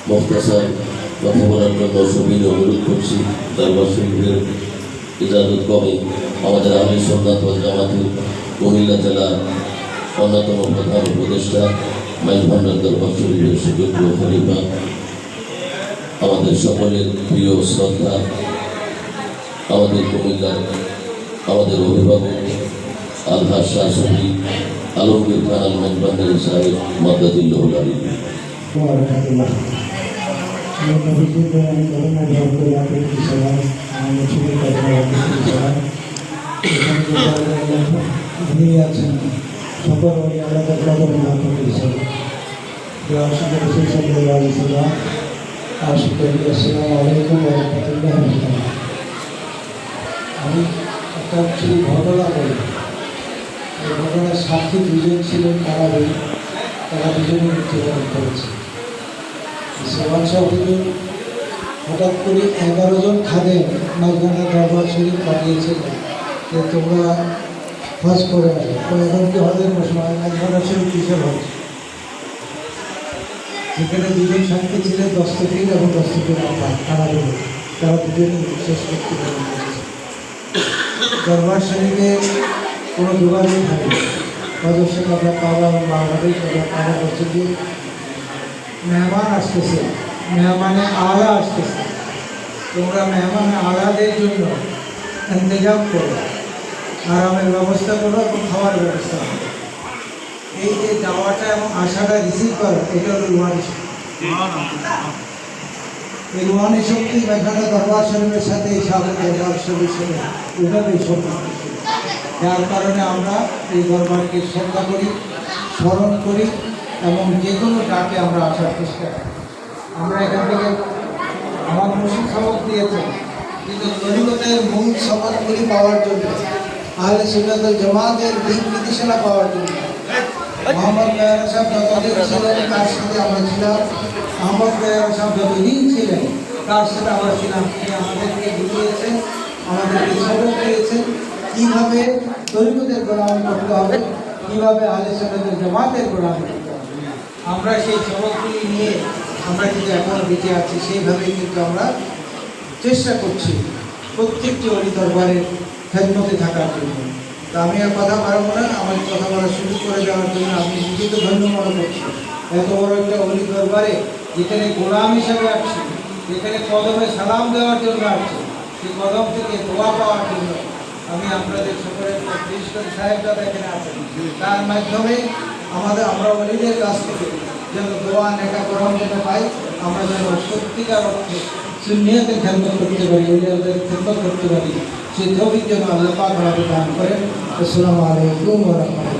মুখতাসার কথা বলার জন্য সবিনয় অনুরোধ করছি। দরবার শরীফের ইজাজত কমে আমাদের আমির সুন্নাত ওয়াল জামাতের কুমিল্লা জেলার অন্যতম প্রধান উপদেষ্টা মাইল ভান্ডার দরবার শরীফের সুযোগ্য খলিফা, আমাদের সকলের প্রিয় শ্রদ্ধা, আমাদের কুমিল্লার আমাদের অভিভাবক আলহাজ শাহ শফি আলমগীর খান আল মাইল ভান্ডারী সাহেব মাদাদিল্লাহুল আলী। আমি একটা ঘটনা বলি। এই ঘটনার সাক্ষী দুজন ছিলেন, তারা দুজনে মৃত্যুবরণ করেছে। সমাজ সভাপতি হঠাৎ করে 11 জন খাদেম মাইখানা দরবার শরীফ পাঠিয়েছিলেন যে তোমরা হজ করে আসো। তো এখন কি হজের সময় মাইখানা শরীফ কিসের হজ? সেখানে দুজন সাক্ষী ছিলেন, দস্তগীর এবং দস্তগীর আব্বাস, তারা দুজনই শেষ মৃত্যুবরণ করেছে। দরবার শরীফে কোনো যোগাযোগ থাকে সদস্য আমরা পাওয়া বাংলাদেশ পাওয়া হচ্ছে যে মেহমান আসতেছে, মেহমানে আলা আসতেছে, তোমরা মেহমানে আলাদের জন্য ইন্তজাম করো, আরামের ব্যবস্থা করো এবং খাওয়ার ব্যবস্থা করো। এই যে যাওয়াটা এবং আশাটা রিসিভ করো, এটা হলো রুহানি শক্তি। এই রুহানি শক্তি মেঘানা দরবার শরীফের সাথে এই সাবেক দরবার শরীফের সাথে এভাবেই সম্পর্ক, যার কারণে আমরা এই দরবারকে শ্রদ্ধা করি, স্মরণ করি এবং যে কোনো ডাকে আমরা আসার চেষ্টা করি। আমরা এখান থেকে আমার মুর্শিদ সবক দিয়েছেন, কিন্তু তরিকতের মূল সমাজগুলি পাওয়ার জন্য, আহলে সুন্নাত ওয়াল জামাতের দিক নির্দেশনা পাওয়ার জন্য মোহাম্মদ মেহরা সাহেব যতদিন ছিলেন তার সাথে আমরা ছিলাম, মোহাম্মদ মেহরা সাহেব যতদিন ছিলেন তার সাথে আমরা ছিলাম। তিনি আমাদেরকে বুঝিয়েছেন, আমাদেরকে সবক দিয়েছেন কীভাবে তরিকতের গোলামি করতে হবে, কীভাবে আহলে সুন্নাত ওয়াল জামাতের গোলামি করতে হবে। আমরা সেই সবকগুলি নিয়ে আমরা কিন্তু এখন বেঁচে আছি, সেইভাবেই কিন্তু আমরা চেষ্টা করছি প্রত্যেকটি অলি দরবারের খেদমতে থাকার জন্য। তা আমি আর কথা বাড়াবো না, আমার কথা বলা শুরু করে দেওয়ার জন্য আমি নিজেকে ধন্য মনে করছি। এত বড় একটা অলি দরবারে যেখানে গোলাম হিসাবে আসছি, যেখানে কদমে সালাম দেওয়ার জন্য আসছি, সেই কদম থেকে দোয়া পাওয়ার জন্য আমি আপনাদের সকলের বিশেষ করে সাহেবজাদা এখানে আছেন, তার মাধ্যমে আমরা অলিদের কাছ থেকে যেন দোয়া নেকা গ্রহণ যেন পাই, আমরা যেন সত্যিকার অর্থে সুন্নিয়তের খেদমত করতে পারি, অলিদের খেদমত করতে পারি, সেই তৌফিক যেন আল্লাহ পাক আমাদের দান করেন। আসসালামু আলাইকুম ওয়া রাহমাতুল্লাহ।